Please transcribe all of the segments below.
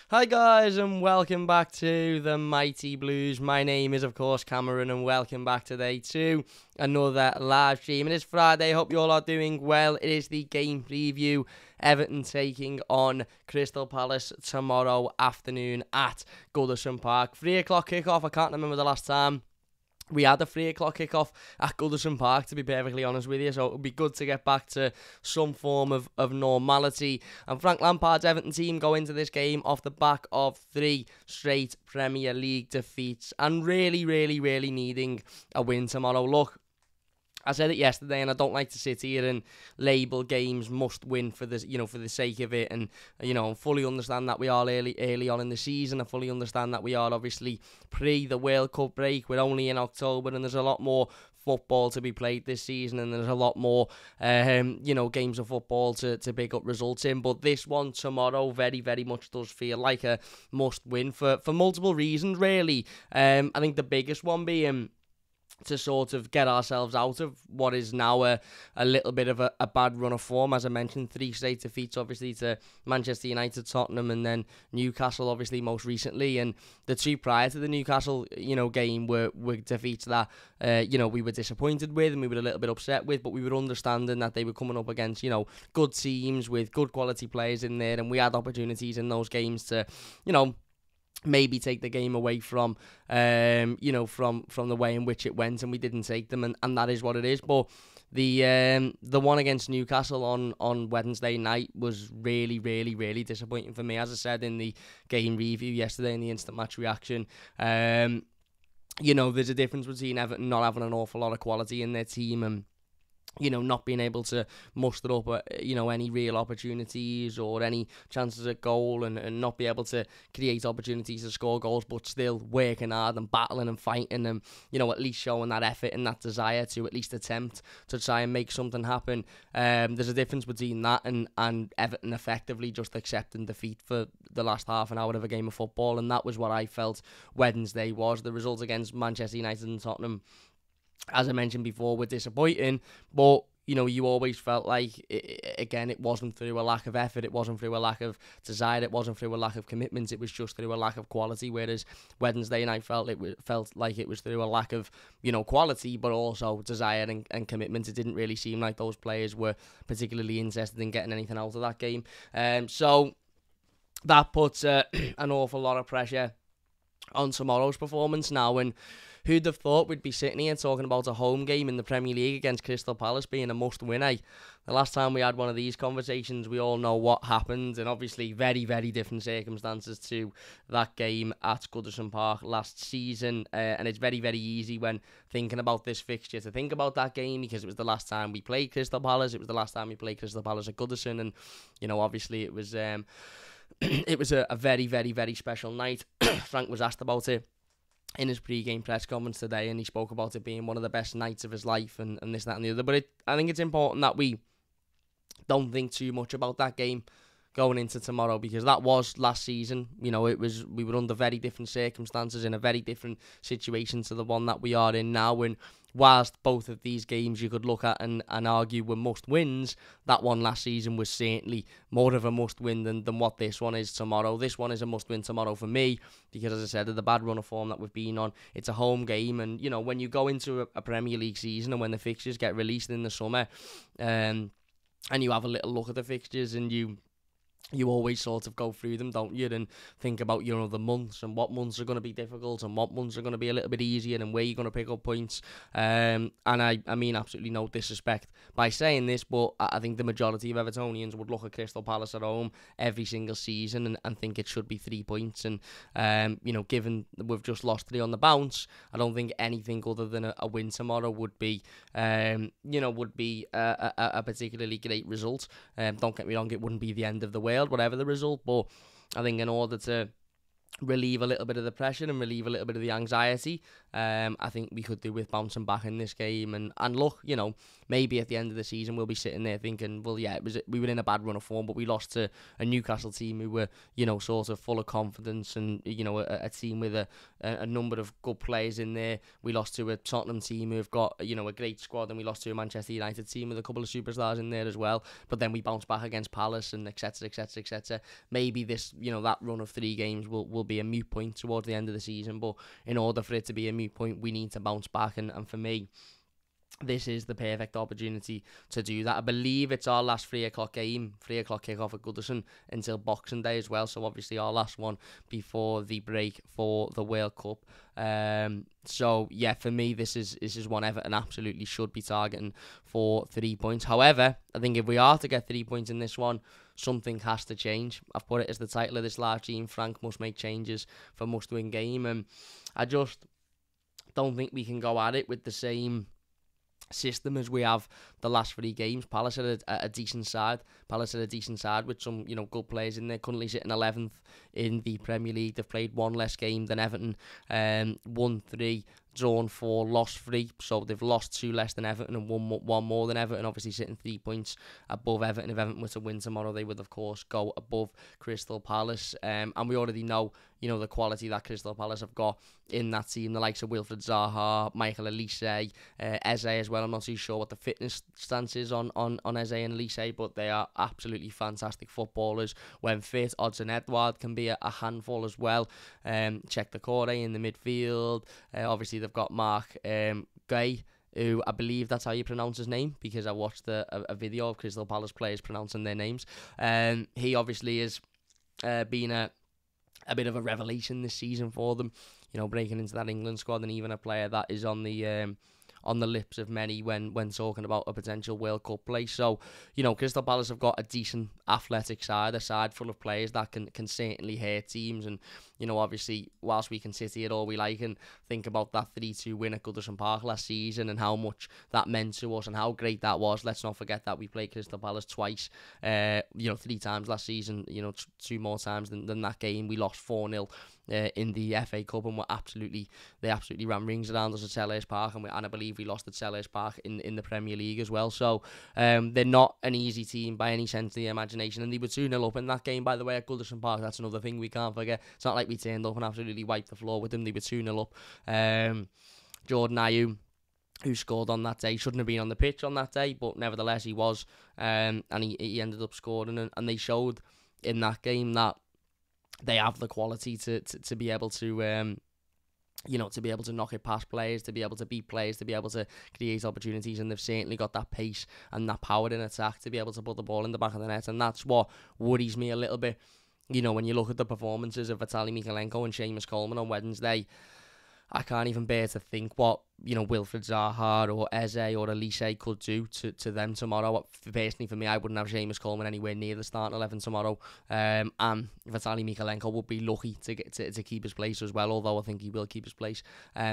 Hi guys and welcome back to the Mighty Blues. My name is of course Cameron and welcome back today to another live stream. It is Friday, hope you all are doing well. It is the game preview. Everton taking on Crystal Palace tomorrow afternoon at Goodison Park. 3 o'clock kickoff, I can't remember the last time we had a 3 o'clock kickoff at Goodison Park, to be perfectly honest with you, so it would be good to get back to some form of normality. And Frank Lampard's Everton team go into this game off the back of 3 straight Premier League defeats and really needing a win tomorrow. Look, I said it yesterday, and I don't like to sit here and label games must win for the for the sake of it. And I fully understand that we are early on in the season. I fully understand that we are obviously pre the World Cup break. We're only in October, and there's a lot more football to be played this season, and there's a lot more games of football to pick up results in. But this one tomorrow very much does feel like a must win for multiple reasons, really. I think the biggest one being to sort of get ourselves out of what is now a little bit of a bad run of form. As I mentioned, 3 straight defeats, obviously, to Manchester United, Tottenham, and then Newcastle, obviously, most recently. And the 2 prior to the Newcastle, game were defeats that, we were disappointed with and we were a little bit upset with, but we were understanding that they were coming up against, good teams with good quality players in there, and we had opportunities in those games to, maybe take the game away from the way in which it went, and we didn't take them, and that is what it is. But the one against Newcastle on Wednesday night was really disappointing for me. As I said in the game review yesterday in the instant match reaction, there's a difference between Everton not having an awful lot of quality in their team and not being able to muster up, any real opportunities or any chances at goal, and not be able to create opportunities to score goals, but still working hard and battling and fighting and, at least showing that effort and that desire to at least attempt to try and make something happen. There's a difference between that and Everton effectively just accepting defeat for the last half an hour of a game of football, and that was what I felt Wednesday was. The result against Manchester United and Tottenham, as I mentioned before, were disappointing, but you always felt like, it wasn't through a lack of effort, it wasn't through a lack of desire, it wasn't through a lack of commitment, it was just through a lack of quality. Whereas Wednesday night felt like it was through a lack of quality, but also desire and commitment. It didn't really seem like those players were particularly interested in getting anything out of that game. So that puts an awful lot of pressure on tomorrow's performance now. And who'd have thought we'd be sitting here talking about a home game in the Premier League against Crystal Palace being a must-win? The last time we had one of these conversations, we all know what happened, and obviously very different circumstances to that game at Goodison Park last season. And it's very easy when thinking about this fixture to think about that game, because it was the last time we played Crystal Palace. It was the last time we played Crystal Palace at Goodison, and obviously it was it was a very special night. Frank was asked about it in his pre-game press conference today, and he spoke about it being one of the best nights of his life and this, that and the other. But I think it's important that we don't think too much about that game going into tomorrow, because that was last season. We were under very different circumstances, in a very different situation to the one that we are in now. And whilst both of these games you could look at and argue were must-wins, that one last season was certainly more of a must-win than what this one is tomorrow. This one is a must-win tomorrow for me, because, as I said, of the bad run of form that we've been on, it's a home game. And, when you go into a Premier League season and when the fixtures get released in the summer, and you have a little look at the fixtures, and you always sort of go through them, don't you, and think about, the months and what months are going to be difficult and what months are going to be a little bit easier and where you're going to pick up points. And I mean absolutely no disrespect by saying this, but I think the majority of Evertonians would look at Crystal Palace at home every single season and think it should be 3 points. And, given that we've just lost 3 on the bounce, I don't think anything other than a win tomorrow would be, a particularly great result. Don't get me wrong, it wouldn't be the end of the world, whatever the result, but I think in order to relieve a little bit of the pressure and relieve a little bit of the anxiety. I think we could do with bouncing back in this game. And look, maybe at the end of the season we'll be sitting there thinking, well, yeah, we were in a bad run of form, but we lost to a Newcastle team who were, sort of full of confidence and, a team with a number of good players in there. We lost to a Tottenham team who've got, a great squad, and we lost to a Manchester United team with a couple of superstars in there as well. But then we bounced back against Palace and etc, etc, etc. Maybe this, that run of 3 games will be a moot point towards the end of the season, but in order for it to be a moot point, we need to bounce back, and for me, this is the perfect opportunity to do that. I believe it's our last 3 o'clock game, 3 o'clock kickoff at Goodison until Boxing Day as well, so obviously our last one before the break for the World Cup. So yeah, for me, this is one Everton absolutely should be targeting for 3 points. However, I think if we are to get 3 points in this one, something has to change. I've put it as the title of this live stream: Frank must make changes for must-win game, and I just don't think we can go at it with the same system as we have the last 3 games. Palace are a decent side. Palace are a decent side with some, good players in there. Currently sitting 11th in the Premier League. They've played 1 less game than Everton. Won 3, drawn 4, lost 3. So they've lost 2 less than Everton and one more than Everton. Obviously sitting 3 points above Everton. If Everton were to win tomorrow, they would of course go above Crystal Palace. And we already know, the quality that Crystal Palace have got in that team. The likes of Wilfred Zaha, Michael Elise, Eze as well. I'm not too sure what the fitness stance is on Eze and Elise, but they are absolutely fantastic footballers when fit. Odson Edouard can be a handful as well. Check the Corre in the midfield. Obviously they've got Mark Gay, who I believe that's how you pronounce his name, because I watched a video of Crystal Palace players pronouncing their names. He obviously has been a bit of a revelation this season for them, breaking into that England squad, and even a player that is on the lips of many when talking about a potential World Cup place. So, Crystal Palace have got a decent athletic side, a side full of players that can certainly hurt teams. And, obviously, whilst we can sit here all we like and think about that 3-2 win at Goodison Park last season and how much that meant to us and how great that was, let's not forget that we played Crystal Palace twice, 3 times last season, 2 more times than that game. We lost 4-0 in the FA Cup, and they absolutely ran rings around us at Selhurst Park, and I believe we lost at Selhurst Park in the Premier League as well. So they're not an easy team by any sense of the imagination, and they were 2-0 up in that game, by the way, at Goodison Park. That's another thing we can't forget. It's not like we turned up and absolutely wiped the floor with them. They were 2-0 up. Jordan Ayew, who scored on that day, shouldn't have been on the pitch on that day, but nevertheless he was, and he ended up scoring, and they showed in that game that they have the quality to be able to to be able to knock it past players, to be able to beat players, to be able to create opportunities, and they've certainly got that pace and that power in attack to be able to put the ball in the back of the net, and that's what worries me a little bit. When you look at the performances of Vitaly Mykolenko and Seamus Coleman on Wednesday, I can't even bear to think what, Wilfred Zaha or Eze or Elise could do to them tomorrow. Personally, for me, I wouldn't have Seamus Coleman anywhere near the starting 11 tomorrow. And Vitaly Mykolenko would be lucky to get to keep his place as well, although I think he will keep his place.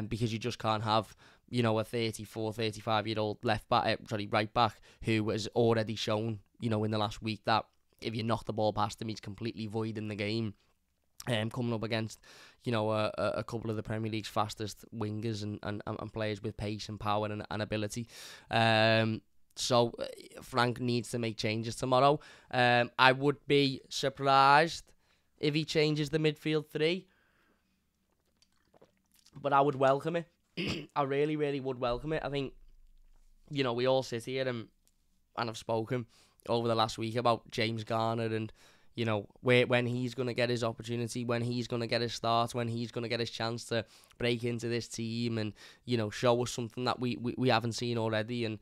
Because you just can't have, a 34, 35-year-old right back who has already shown, in the last week that if you knock the ball past him, he's completely void in the game. Coming up against, a couple of the Premier League's fastest wingers and players with pace and power and ability. So Frank needs to make changes tomorrow. I would be surprised if he changes the midfield 3, but I would welcome it. I really, really would welcome it. I think, we all sit here and have spoken over the last week about James Garner and, when he's going to get his opportunity, when he's going to get his start, when he's going to get his chance to break into this team and, show us something that we haven't seen already. And,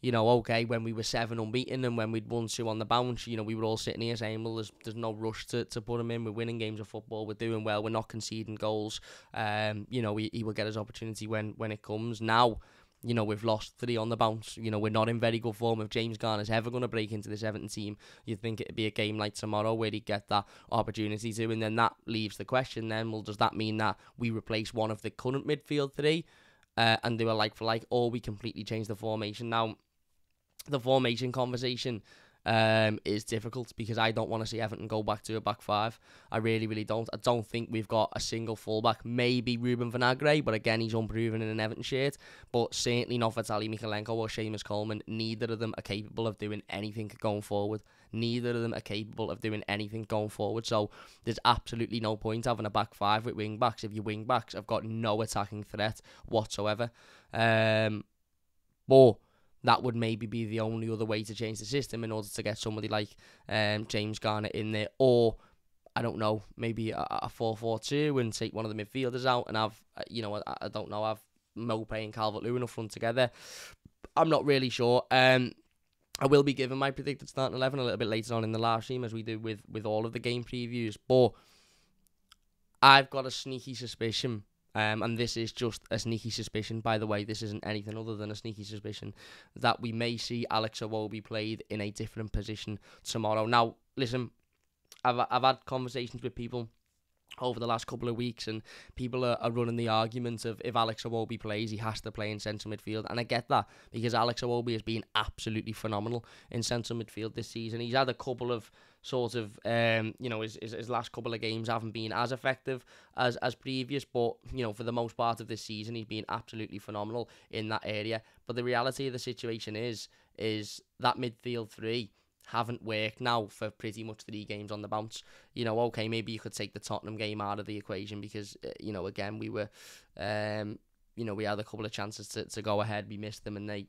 okay, when we were 7 unbeaten and when we'd won 2 on the bounce, we were all sitting here saying, well, there's no rush to put him in. We're winning games of football. We're doing well. We're not conceding goals. He will get his opportunity when it comes. Now, we've lost 3 on the bounce. We're not in very good form. If James Garner's ever going to break into this Everton team, you'd think it'd be a game like tomorrow where he'd get that opportunity to. And then that leaves the question then, well, does that mean that we replace one of the current midfield 3 and do a like for like, or we completely change the formation? Now, the formation conversation is difficult, because I don't want to see Everton go back to a back five. I really, really don't. I don't think we've got a single fullback. Maybe Ruben Vinagre, but again, he's unproven in an Everton shirt. But certainly not Vitaly Mykolenko or Seamus Coleman. Neither of them are capable of doing anything going forward. Neither of them are capable of doing anything going forward. So there's absolutely no point having a back five with wing backs if your wing backs have got no attacking threat whatsoever. But that would maybe be the only other way to change the system in order to get somebody like James Garner in there. Or, I don't know, maybe a 4-4-2 and take one of the midfielders out and have, I don't know, have Mopé and Calvert-Lewin up front together. I'm not really sure. I will be giving my predicted starting 11 a little bit later on in the live stream, as we do with all of the game previews. But I've got a sneaky suspicion, and this is just a sneaky suspicion, by the way, this isn't anything other than a sneaky suspicion, that we may see Alex Iwobi played in a different position tomorrow. Now, listen, I've had conversations with people over the last couple of weeks, and people are running the argument of if Alex Iwobi plays, he has to play in central midfield. And I get that, because Alex Iwobi has been absolutely phenomenal in central midfield this season. He's had a couple of sort of, his last couple of games haven't been as effective as previous, but, for the most part of this season, he's been absolutely phenomenal in that area. But the reality of the situation is that midfield three haven't worked now for pretty much 3 games on the bounce. Okay, maybe you could take the Tottenham game out of the equation, because, again, we were, we had a couple of chances to go ahead. We missed them, and they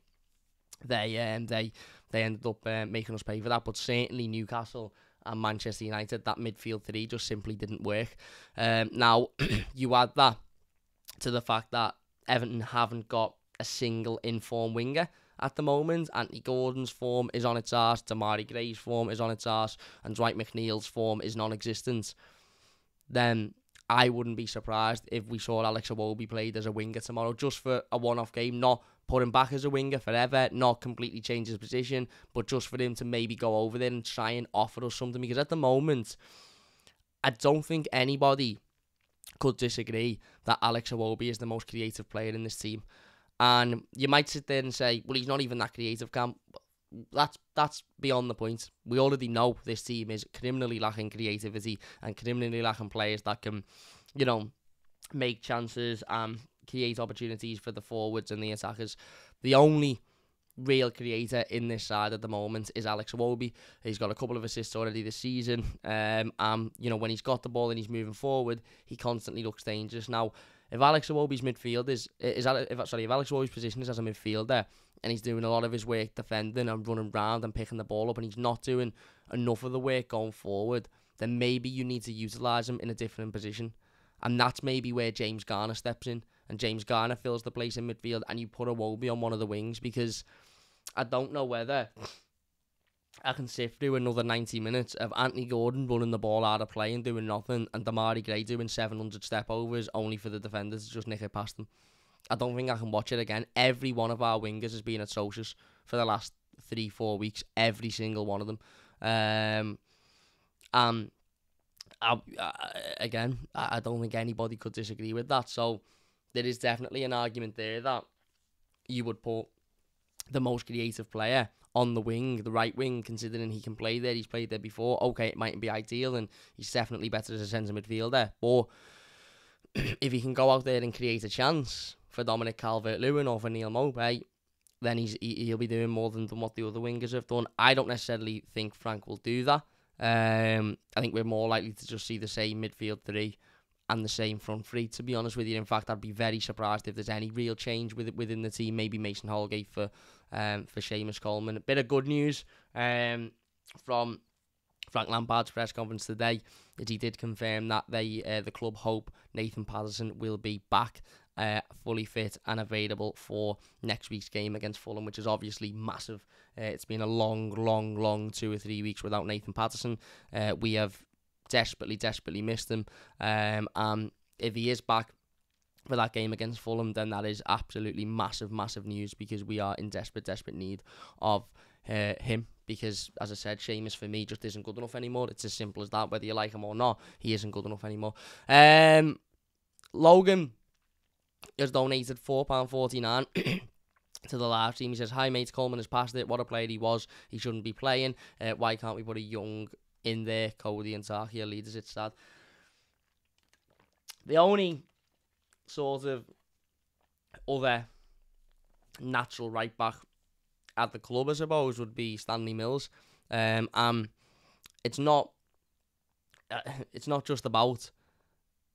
ended up making us pay for that. But certainly Newcastle and Manchester United, that midfield three just simply didn't work. Now, you add that to the fact that Everton haven't got a single in-form winger at the moment. Anthony Gordon's form is on its arse, Damari Gray's form is on its arse, and Dwight McNeil's form is non-existent. Then I wouldn't be surprised if we saw Alex Iwobi played as a winger tomorrow, just for a one-off game, not put him back as a winger forever, not completely change his position, but just for him to maybe go over there and try and offer us something. Because at the moment, I don't think anybody could disagree that Alex Iwobi is the most creative player in this team. And you might sit there and say, well, he's not even that creative, Cam. That's beyond the point. We already know this team is criminally lacking creativity and criminally lacking players that can, make chances and create opportunities for the forwards and the attackers. The only real creator in this side at the moment is Alex Iwobi. He's got a couple of assists already this season. When he's got the ball and he's moving forward, he constantly looks dangerous. Now, if Alex Iwobi's if Alex Iwobi's position is as a midfielder, and he's doing a lot of his work defending and running around and picking the ball up, and he's not doing enough of the work going forward, then maybe you need to utilise him in a different position. And that's maybe where James Garner steps in, and James Garner fills the place in midfield, and you put Iwobi on one of the wings, because I don't know whether I can sift through another 90 minutes of Anthony Gordon running the ball out of play and doing nothing, and Damari Gray doing 700 step-overs only for the defenders to just nick it past them. I don't think I can watch it again. Every one of our wingers has been atrocious for the last 3-4 weeks. Every single one of them. I don't think anybody could disagree with that. So there is definitely an argument there that you would put the most creative player on the wing, the right wing, considering he can play there. He's played there before. Okay, it mightn't be ideal, and he's definitely better as a centre midfielder. But if he can go out there and create a chance for Dominic Calvert-Lewin or for Neil Mopé, then he'll be doing more than what the other wingers have done. I don't necessarily think Frank will do that. I think we're more likely to just see the same midfield three and the same front three, to be honest with you. In fact, I'd be very surprised if there's any real change within the team. Maybe Mason Holgate for Seamus Coleman. A bit of good news from Frank Lampard's press conference today is he did confirm that the club hope Nathan Patterson will be back fully fit and available for next week's game against Fulham, which is obviously massive. It's been a long 2 or 3 weeks without Nathan Patterson. We have desperately missed him. And if he is back for that game against Fulham, then that is absolutely massive news, because we are in desperate need of him. Because, as I said, Seamus for me just isn't good enough anymore. It's as simple as that. Whether you like him or not, he isn't good enough anymore. Logan has donated £4.49 to the live stream. He says, "Hi mates, Coleman has passed it. What a player he was. He shouldn't be playing. Why can't we put a young in there? Cody and Taki are leaders. It's sad." The only sort of other natural right back at the club, I suppose, would be Stanley Mills. It's not just about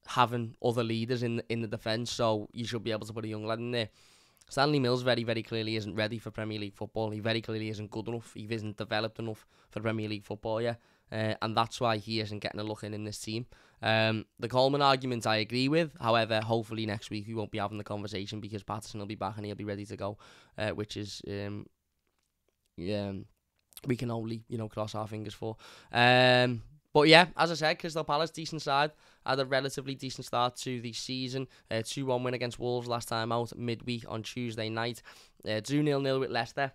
having other leaders in the defence, so you should be able to put a young lad in there. Stanley Mills very, very clearly isn't ready for Premier League football. He very clearly isn't good enough. He isn't developed enough for Premier League football yet. And that's why he isn't getting a look in this team. The Coleman argument I agree with. However, hopefully next week we won't be having the conversation because Patterson will be back and he'll be ready to go, which is we can only cross our fingers for. But yeah, as I said, Crystal Palace, decent side, had a relatively decent start to the season. 2-1 win against Wolves last time out, midweek on Tuesday night. 2-0 with Leicester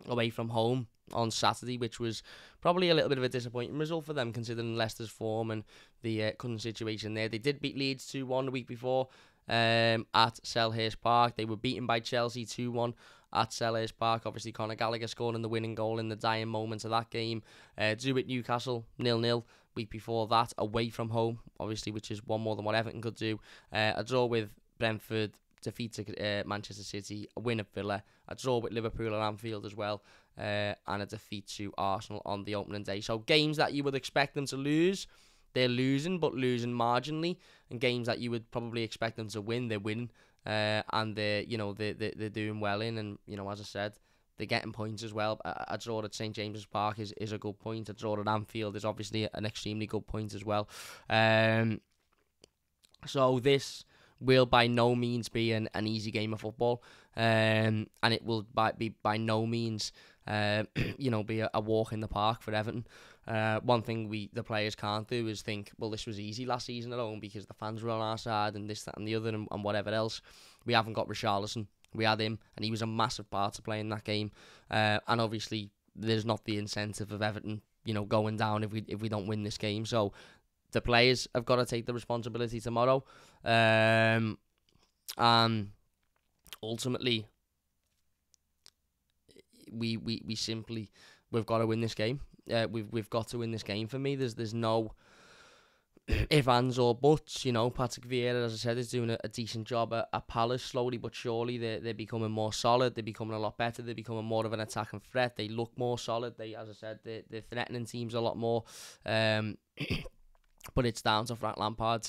away from home on Saturday, which was probably a little bit of a disappointing result for them considering Leicester's form and the current situation there. They did beat Leeds 2-1 the week before at Selhurst Park. They were beaten by Chelsea 2-1 at Selhurst Park. Obviously, Conor Gallagher scoring the winning goal in the dying moments of that game. Drew at Newcastle 0-0 week before that, away from home, obviously, which is one more than what Everton could do. A draw with Brentford, defeat to Manchester City, a win at Villa, a draw with Liverpool at Anfield as well, and a defeat to Arsenal on the opening day. So games that you would expect them to lose, they're losing, but losing marginally. And games that you would probably expect them to win, they're winning. And they're doing well in, and as I said, they're getting points as well. A draw at St James's Park is a good point. A draw at Anfield is obviously an extremely good point as well. So this will by no means be an easy game of football, and it will be by no means be a walk in the park for Everton. One thing the players can't do is think, well, this was easy last season alone because the fans were on our side and this, that and the other and whatever else. We haven't got Richarlison. We had him and he was a massive part to playing that game. And obviously there's not the incentive of Everton, going down if we don't win this game. So the players have got to take the responsibility tomorrow. And ultimately we've got to win this game. We've got to win this game. For me, there's no if, ands or buts. Patrick Vieira, as I said, is doing a decent job at Palace. Slowly but surely, they're becoming more solid. They're becoming a lot better. They're becoming more of an attacking threat. They look more solid. As I said, they're threatening teams a lot more. But it's down to Frank Lampard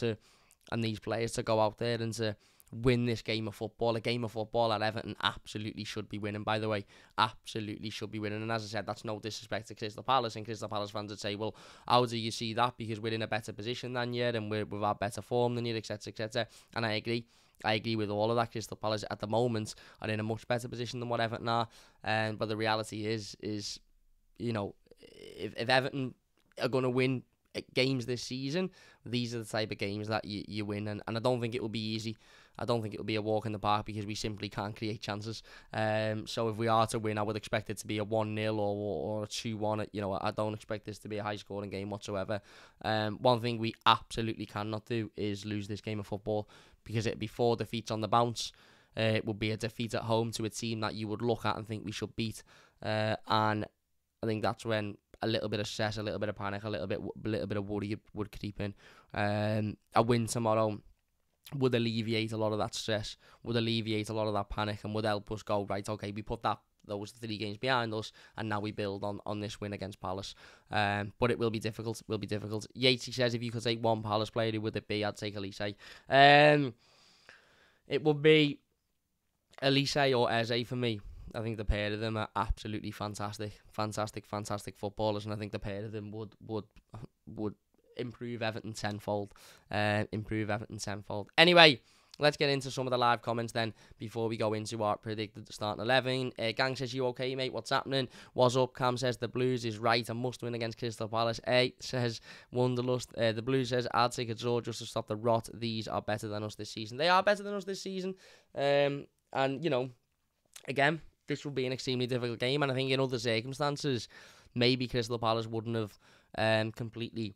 and these players to go out there and to win this game of football. A game of football that Everton absolutely should be winning, by the way. Absolutely should be winning. And as I said, that's no disrespect to Crystal Palace. And Crystal Palace fans would say, well, how do you see that? Because we're in a better position than you, and we've had better form than you, etc., etc. And I agree. I agree with all of that. Crystal Palace at the moment are in a much better position than what Everton are. But the reality is if Everton are going to win games this season, these are the type of games that you win. And I don't think it will be easy. I don't think it will be a walk in the park because we simply can't create chances. So if we are to win, I would expect it to be a 1-0 or a 2-1. I don't expect this to be a high-scoring game whatsoever. One thing we absolutely cannot do is lose this game of football because it'd be 4 defeats on the bounce. It would be a defeat at home to a team that you would look at and think we should beat. And I think that's when a little bit of stress, a little bit of panic, a little bit of worry would creep in. A win tomorrow would alleviate a lot of that stress, would alleviate a lot of that panic, and would help us go, right, okay, we put those 3 games behind us, and now we build on this win against Palace. But it will be difficult. Yatesy says, if you could take one Palace player, who would it be? I'd take Elise. It would be Elise or Eze for me. I think the pair of them are absolutely fantastic footballers, and I think the pair of them would improve Everton tenfold. Anyway, let's get into some of the live comments then before we go into our predicted starting 11. Gang says, you okay, mate? What's happening? What's up? Cam says, the Blues is right and must win against Crystal Palace. A says, Wonderlust. The Blues says, I'd take a draw just to stop the rot. These are better than us this season. They are better than us this season. And, again, this will be an extremely difficult game, and I think in other circumstances, maybe Crystal Palace wouldn't have completely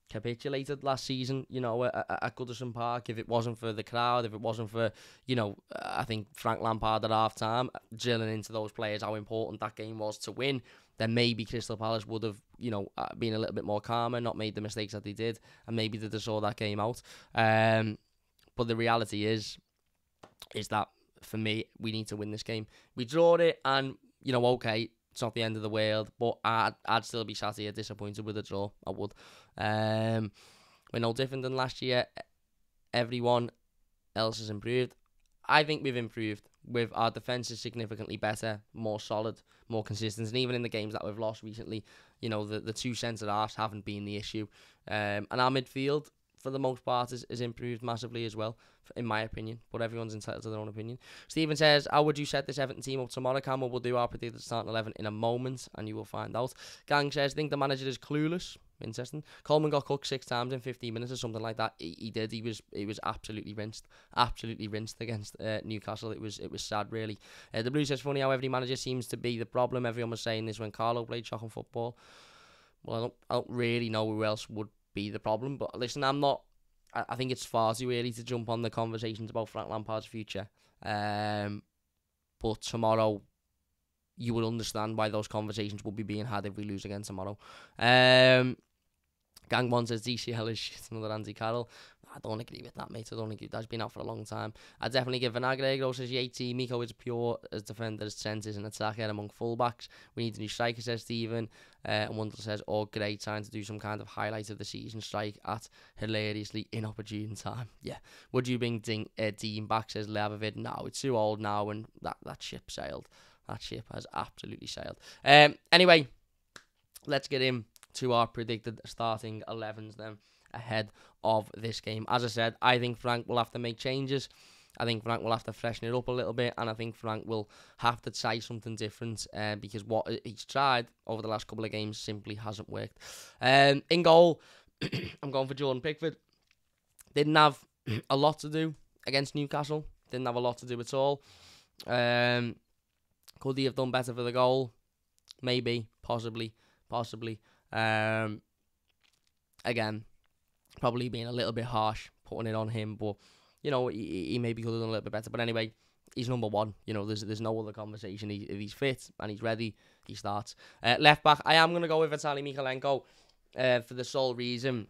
capitulated last season, at Goodison Park. If it wasn't for the crowd, if it wasn't for, I think Frank Lampard at half-time, drilling into those players how important that game was to win, then maybe Crystal Palace would have, been a little bit more calmer, not made the mistakes that they did, and maybe they'd have saw that game out. But the reality is that, for me, we need to win this game. We draw it, and, okay, it's not the end of the world, but I'd still be sat here disappointed with a draw. I would. We're no different than last year. Everyone else has improved. I think we've improved. With our defence is significantly better, more solid, more consistent, and even in the games that we've lost recently, the two centre-halves haven't been the issue. And our midfield, for the most part, is improved massively as well, in my opinion. But everyone's entitled to their own opinion. Stephen says, how would you set this Everton team up tomorrow, Cameron? We'll do our predicted starting 11 in a moment, and you will find out. Gang says, think the manager is clueless. Interesting. Coleman got cooked 6 times in 15 minutes or something like that. He did. He was absolutely rinsed against Newcastle. It was sad, really. The Blues says, funny how every manager seems to be the problem. Everyone was saying this when Carlo played shocking football. Well, I don't really know who else would be the problem. But listen, I think it's far too early to jump on the conversations about Frank Lampard's future. But tomorrow, you will understand why those conversations will be being had if we lose again tomorrow. Gang 1 says DCL is shit, another Andy Carroll. I don't agree with that, mate. I don't agree. That's been out for a long time. I definitely give Vinagre. Says Yates. Miko is pure as defender, as centres and attacker among fullbacks. We need a new striker, says Stephen. And Wundle says, great time to do some kind of highlight of the season strike at hilariously inopportune time. Yeah. Would you bring Dean back, says Leavivid? No, it's too old now, and that ship sailed. That ship has absolutely sailed. Anyway, let's get into our predicted starting 11s then ahead of this game. As I said, I think Frank will have to make changes. I think Frank will have to freshen it up a little bit, and I think Frank will have to try something different because what he's tried over the last couple of games simply hasn't worked. In goal, I'm going for Jordan Pickford. Didn't have a lot to do against Newcastle. Didn't have a lot to do at all. Could he have done better for the goal? Maybe, possibly. Again, probably being a little bit harsh, putting it on him, but he maybe could have done a little bit better. But anyway, he's number one. There's no other conversation. If he's fit and he's ready, he starts. Left back, I am going to go with Vitaly Mykolenko for the sole reason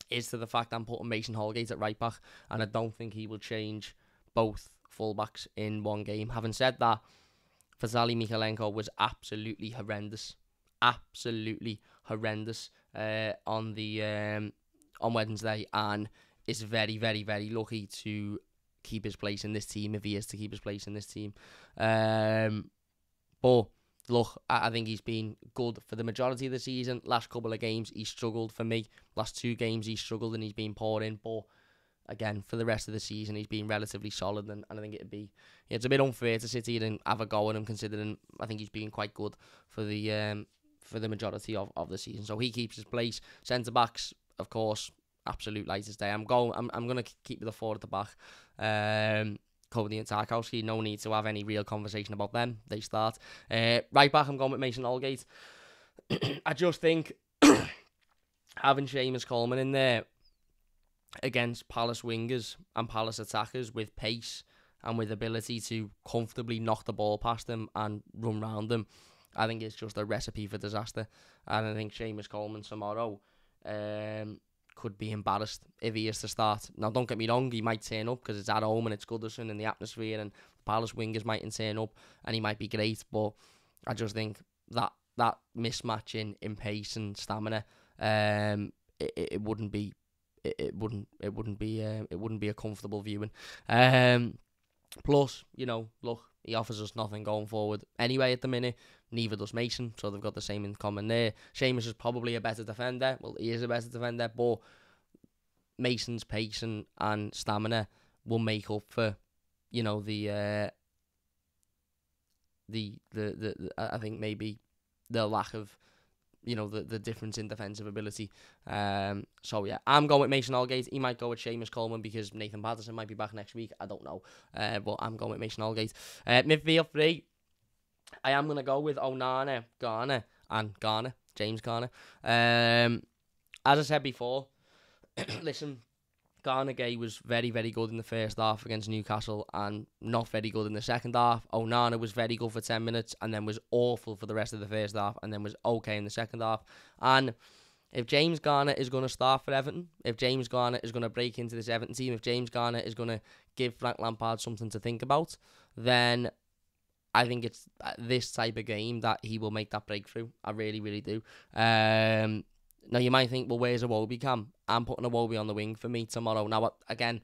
is to the fact I'm putting Mason Holgate at right back, and I don't think he will change both fullbacks in one game. Having said that, Vitaly Mykolenko was absolutely horrendous on Wednesday, and is very, very, very lucky to keep his place in this team, if he is to keep his place in this team. But look, I think he's been good for the majority of the season. Last couple of games, he struggled for me. Last 2 games, he struggled and he's been poured in. But again, for the rest of the season, he's been relatively solid, and I think it's a bit unfair to sit here and have a go at him, considering I think he's been quite good for the majority of the season. So he keeps his place. Centre backs, of course, absolute lightest day. I'm gonna keep the 4 at the back. Cody and Tarkowski, no need to have any real conversation about them. They start. Right back, I'm going with Mason Holgate. I just think having Seamus Coleman in there against Palace wingers and Palace attackers with pace and with ability to comfortably knock the ball past them and run round them, I think it's just a recipe for disaster. And I think Seamus Coleman tomorrow could be embarrassed if he is to start. Now, don't get me wrong, he might turn up because it's at home and it's Goodison and the atmosphere, and Palace wingers mightn't turn up and he might be great, but I just think that mismatch in pace and stamina, it wouldn't be a comfortable viewing. Plus, look, he offers us nothing going forward anyway at the minute. Neither does Mason, so they've got the same in common there. Seamus is probably a better defender. Well, he is a better defender, but Mason's pace and stamina will make up for, I think maybe the lack of, the difference in defensive ability. So yeah, I'm going with Mason Holgate. He might go with Seamus Coleman because Nathan Patterson might be back next week. I don't know. But I'm going with Mason Holgate. Midfield 3, I am going to go with Onana, James Garner. As I said before, listen, Garner Gay was very, very good in the first half against Newcastle and not very good in the second half. Onana was very good for 10 minutes and then was awful for the rest of the first half and then was okay in the second half. And if James Garner is going to start for Everton, if James Garner is going to break into this Everton team, if James Garner is going to give Frank Lampard something to think about, then I think it's this type of game that he will make that breakthrough. I really, really do. Now, you might think, well, where's Iwobi, Cam? I'm putting Iwobi on the wing for me tomorrow. Now, again,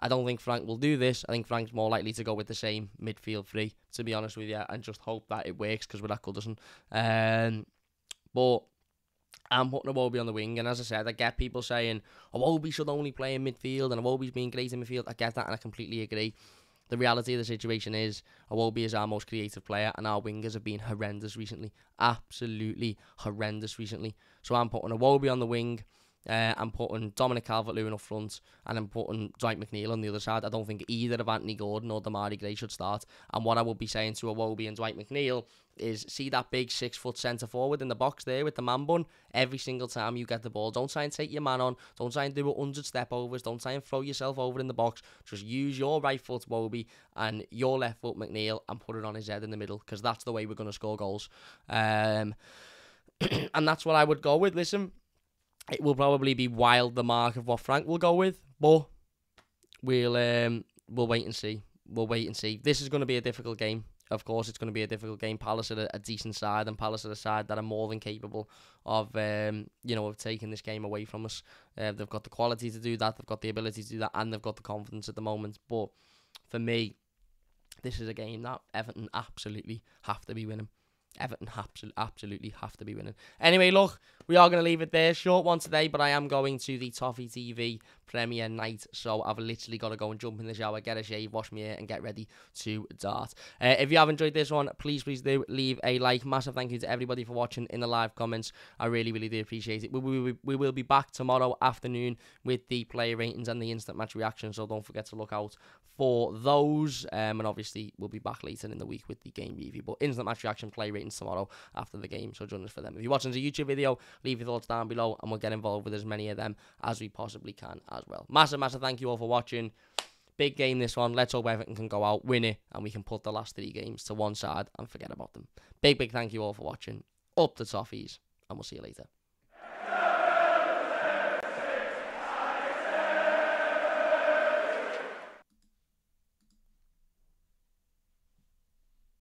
I don't think Frank will do this. I think Frank's more likely to go with the same midfield three, to be honest with you, and just hope that it works because we're at Goodison. But I'm putting Iwobi on the wing, and as I said, I get people saying Iwobi should only play in midfield, and Iwobi's being great in midfield. I get that, and I completely agree. The reality of the situation is Iwobi is our most creative player, and our wingers have been horrendous recently. Absolutely horrendous recently. So I'm putting Iwobi on the wing. I'm putting Dominic Calvert-Lewin up front, and I'm putting Dwight McNeil on the other side. I don't think either of Anthony Gordon or Damari Gray should start. And what I will be saying to Iwobi and Dwight McNeil is, see that big 6-foot centre forward in the box there with the man bun? Every single time you get the ball, don't try and take your man on. Don't try and do 100 step overs. Don't try and throw yourself over in the box. Just use your right foot, Iwobi, and your left foot, McNeil, and put it on his head in the middle, because that's the way we're going to score goals. And that's what I would go with. Listen, it will probably be wild the mark of what Frank will go with, but we'll wait and see. We'll wait and see. This is going to be a difficult game. Of course, it's going to be a difficult game. Palace are a decent side, and Palace are a side that are more than capable of, of taking this game away from us. They've got the quality to do that. They've got the ability to do that, and they've got the confidence at the moment. But for me, this is a game that Everton absolutely have to be winning. Everton absolutely have to be winning. Anyway, look, we are going to leave it there. Short one today, but I am going to the Toffee TV premiere night, so I've literally got to go and jump in the shower, get a shave, wash my hair, and get ready to dart. If you have enjoyed this one, please do leave a like. Massive thank you to everybody for watching in the live comments. I really, really do appreciate it. We will be back tomorrow afternoon with the player ratings and the instant match reaction, so don't forget to look out for those. And obviously, we'll be back later in the week with the game review. But instant match reaction, player ratings tomorrow after the game, so join us for them. If you're watching the YouTube video, leave your thoughts down below, and we'll get involved with as many of them as we possibly can as well. Massive thank you all for watching. Big game this one. Let's hope Everton can go out, win it, and we can put the last 3 games to one side and forget about them. Big thank you all for watching. Up the Toffees, and we'll see you later.